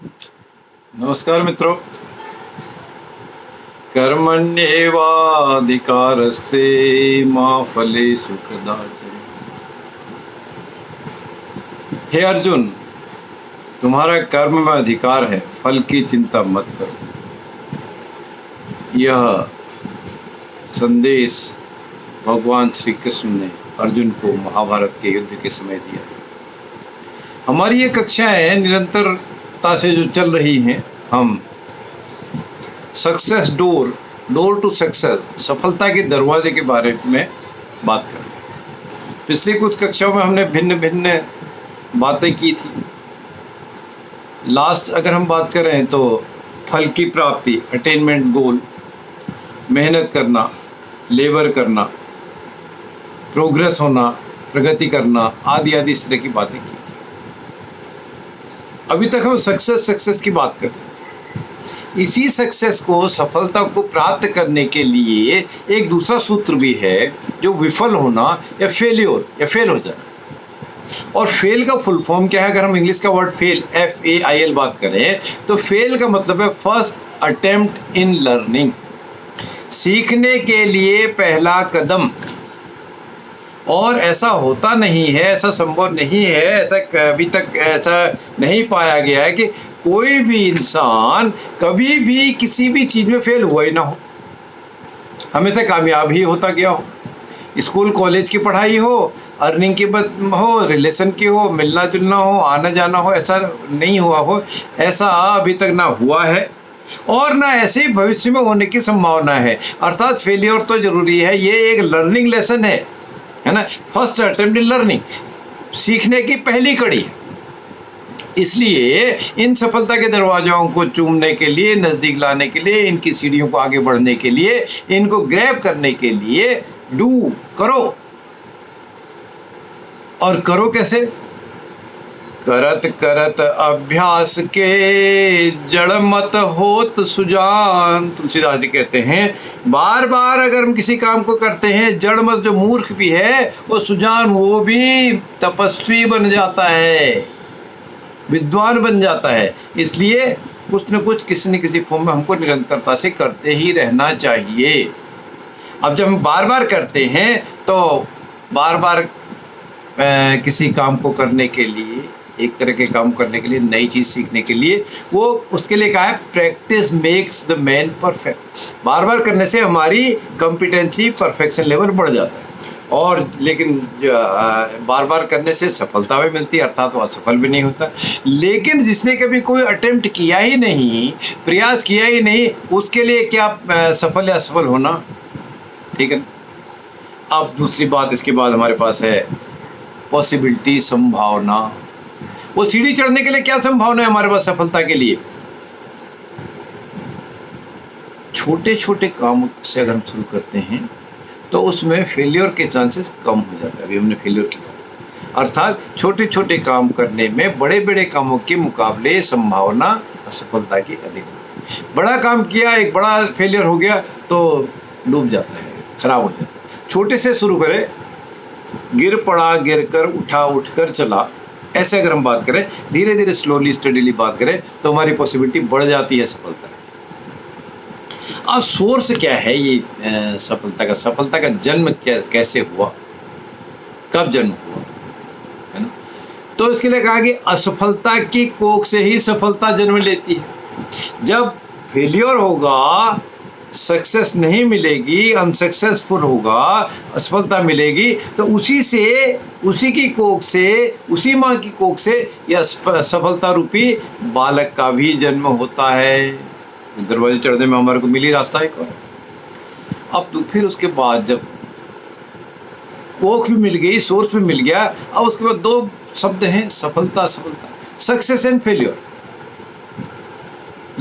नमस्कार मित्रों। कर्मण्येवाधिकारस्ते मा फलेषु कदाचन। हे अर्जुन, तुम्हारा कर्म में अधिकार है, फल की चिंता मत करो। यह संदेश भगवान श्री कृष्ण ने अर्जुन को महाभारत के युद्ध के समय दिया। हमारी ये कक्षाएं निरंतरता से जो चल रही हैं, हम सक्सेस डोर टू सक्सेस, सफलता के दरवाजे के बारे में बात कर रहे हैं। पिछली कुछ कक्षाओं में हमने भिन्न भिन्न बातें की थी। लास्ट अगर हम बात करें तो फल की प्राप्ति, अटेनमेंट गोल, मेहनत करना, लेबर करना, प्रोग्रेस होना, प्रगति करना, आदि आदि इस तरह की बातें की थी। अभी तक हम सक्सेस की बात करते हैं। इसी सक्सेस को, सफलता को प्राप्त करने के लिए एक दूसरा सूत्र भी है, जो विफल होना या फेल हो जाना। और फेल का फुल फॉर्म क्या है? अगर हम इंग्लिश का वर्ड फेल, FAIL बात करें तो फेल का मतलब है फर्स्ट अटेम्प्ट इन लर्निंग, सीखने के लिए पहला कदम। और ऐसा होता नहीं है, ऐसा संभव नहीं है, ऐसा कभी तक ऐसा नहीं पाया गया है कि कोई भी इंसान कभी भी किसी भी चीज़ में फेल हुआ ही ना हो, हमेशा कामयाब ही होता गया हो। स्कूल कॉलेज की पढ़ाई हो, अर्निंग की हो, रिलेशन की हो, मिलना जुलना हो, आना जाना हो, ऐसा नहीं हुआ हो। ऐसा अभी तक ना हुआ है और ना ऐसे भविष्य में होने की संभावना है। अर्थात फेलियर तो जरूरी है, ये एक लर्निंग लेसन है ना। फर्स्ट अटेम्प्ट इन लर्निंग, सीखने की पहली कड़ी है। इसलिए इन सफलता के दरवाजों को चूमने के लिए, नज़दीक लाने के लिए, इनकी सीढ़ियों को आगे बढ़ने के लिए, इनको ग्रैब करने के लिए करो। और करो कैसे? करत करत अभ्यास के जड़ मत होत सुजान। तुलसीदास जी कहते हैं, बार बार अगर हम किसी काम को करते हैं, जड़ मत, जो मूर्ख भी है वो सुजान, वो भी तपस्वी बन जाता है, विद्वान बन जाता है। इसलिए कुछ न कुछ, किसी न किसी फॉर्म में हमको निरंतरता से करते ही रहना चाहिए। अब जब हम बार बार करते हैं तो बार बार किसी काम को करने के लिए, एक तरह के काम करने के लिए, नई चीज़ सीखने के लिए, वो उसके लिए कहा है practice makes the man perfect. बार बार करने से हमारी कॉम्पिटेंसी, परफेक्शन लेवल बढ़ जाता है। और लेकिन बार बार करने से सफलता भी मिलती है, अर्थात वो असफल भी नहीं होता। लेकिन जिसने कभी कोई अटेम्प्ट किया ही नहीं, प्रयास किया ही नहीं, उसके लिए क्या सफल या असफल होना? ठीक है। अब दूसरी बात इसके बाद हमारे पास है पॉसिबिलिटी, संभावना। वो सीढ़ी चढ़ने के लिए क्या संभावना है हमारे पास सफलता के लिए? छोटे छोटे काम से अगर हम शुरू करते हैं तो उसमें फेलियर के चांसेस कम हो जाता है। अभी हमने फेलियर की बात, अर्थात छोटे छोटे काम करने में बड़े बड़े कामों के मुकाबले संभावना असफलता की अधिक होती है। बड़ा काम किया, एक बड़ा फेलियर हो गया तो डूब जाता है, खराब हो जाता है। छोटे से शुरू करें, गिर पड़ा, गिर कर उठा, उठ कर चला, ऐसे अगर हम बात करें, धीरे धीरे स्लोली स्टडीली बात करें तो हमारी पॉसिबिलिटी बढ़ जाती है सफलता। अब सोर्स क्या है ये सफलता का जन्म कैसे हुआ, कब जन्म हुआ, है ना? तो इसके लिए कहा कि असफलता की कोख से ही सफलता जन्म लेती है। जब फेलियर होगा, सक्सेस नहीं मिलेगी, अनसक्सेसफुल होगा, असफलता मिलेगी, तो उसी की कोख से, उसी माँ की कोख से यह सफलता रूपी बालक का भी जन्म होता है। दरवाजे चढ़ने में हमारे को मिली रास्ता एक और। अब तो फिर उसके बाद जब कोख भी मिल गई, सोर्स भी मिल गया, अब उसके बाद दो शब्द हैं, सफलता, सक्सेस एंड फेलियर।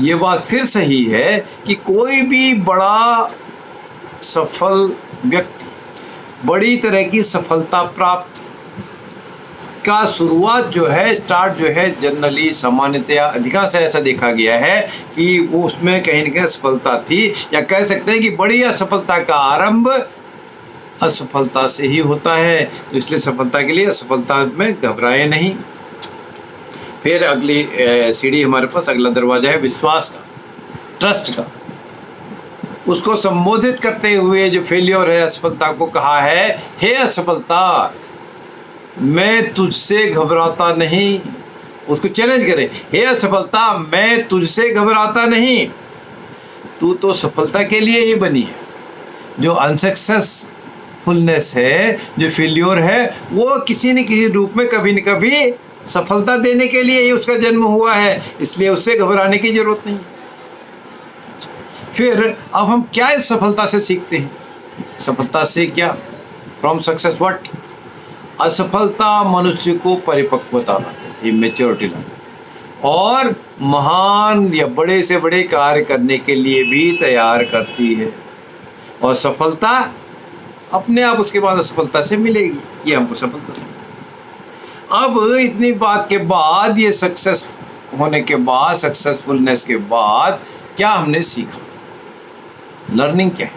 ये बात फिर सही है कि कोई भी बड़ा सफल व्यक्ति, बड़ी तरह की सफलता प्राप्त का शुरुआत जो है, स्टार्ट जो है, जनरली, सामान्यतया, अधिकांश ऐसा देखा गया है कि वो उसमें कहीं न कहीं असफलता थी, या कह सकते हैं कि बड़ी असफलता का आरंभ असफलता से ही होता है। तो इसलिए सफलता के लिए, असफलता में घबराएं नहीं। फिर अगली सीढ़ी हमारे पास, अगला दरवाजा है विश्वास का, ट्रस्ट का। उसको संबोधित करते हुए जो फेलियर है असफलता को कहा है, हे असफलता मैं तुझसे घबराता नहीं। उसको चैलेंज करें, हे असफलता मैं तुझसे घबराता नहीं, तू तो सफलता के लिए ही बनी है। जो अनसक्सेसफुलनेस है, जो फेल्योर है, वो किसी न किसी रूप में कभी न कभी सफलता देने के लिए ही उसका जन्म हुआ है, इसलिए उससे घबराने की जरूरत नहीं। फिर अब हम क्या इस सफलता से सीखते हैं? सफलता से क्या? From success what? असफलता मनुष्य को परिपक्वता ला देती है, मेच्योरिटी ला देती है, और महान या बड़े से बड़े कार्य करने के लिए भी तैयार करती है। और सफलता अपने आप उसके बाद असफलता से मिलेगी, ये हमको सफलता से। अब इतनी बात के बाद, ये सक्सेस होने के बाद, सक्सेसफुलनेस के बाद क्या हमने सीखा? लर्निंग क्या है?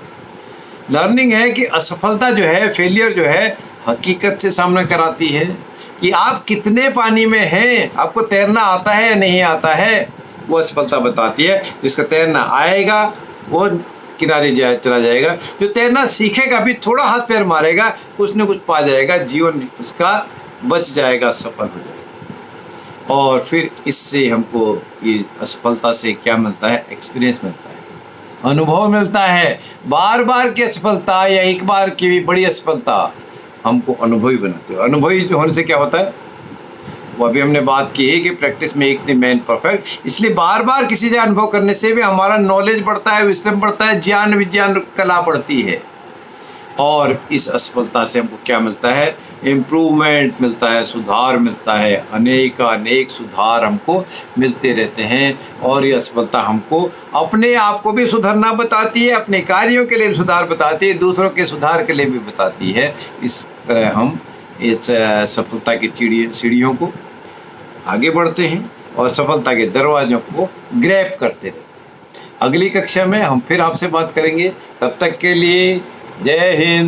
लर्निंग है कि असफलता जो है, फेलियर जो है, हकीकत से सामना कराती है कि आप कितने पानी में हैं, आपको तैरना आता है या नहीं आता है, वो असफलता बताती है। जिसका तैरना आएगा वो किनारे चला जाएगा, जो तैरना सीखेगा भी थोड़ा हाथ पैर मारेगा, कुछ न कुछ पा जाएगा, जीवन उसका बच जाएगा, सफल हो जाएगा। और फिर इससे हमको ये असफलता से क्या मिलता है? एक्सपीरियंस मिलता है, अनुभव मिलता है। बार बार की असफलता या एक बार की भी बड़ी असफलता हमको अनुभवी बनाते हो। अनुभवी जो होने से क्या होता है, वो अभी हमने बात की है कि practice makes the man perfect. इसलिए बार बार किसी से अनुभव करने से भी हमारा नॉलेज बढ़ता है, विस्डम बढ़ता है, ज्ञान विज्ञान कला बढ़ती है। और इस असफलता से हमको क्या मिलता है? इम्प्रूवमेंट मिलता है, सुधार मिलता है, अनेक सुधार हमको मिलते रहते हैं। और ये असफलता हमको अपने आप को भी सुधारना बताती है, अपने कार्यों के लिए भी सुधार बताती है, दूसरों के सुधार के लिए भी बताती है। इस तरह हम इस सफलता की सीढ़ियों को आगे बढ़ते हैं और सफलता के दरवाजों को ग्रैब करते रहते हैं। अगली कक्षा में हम फिर आपसे बात करेंगे। तब तक के लिए जय हिंद।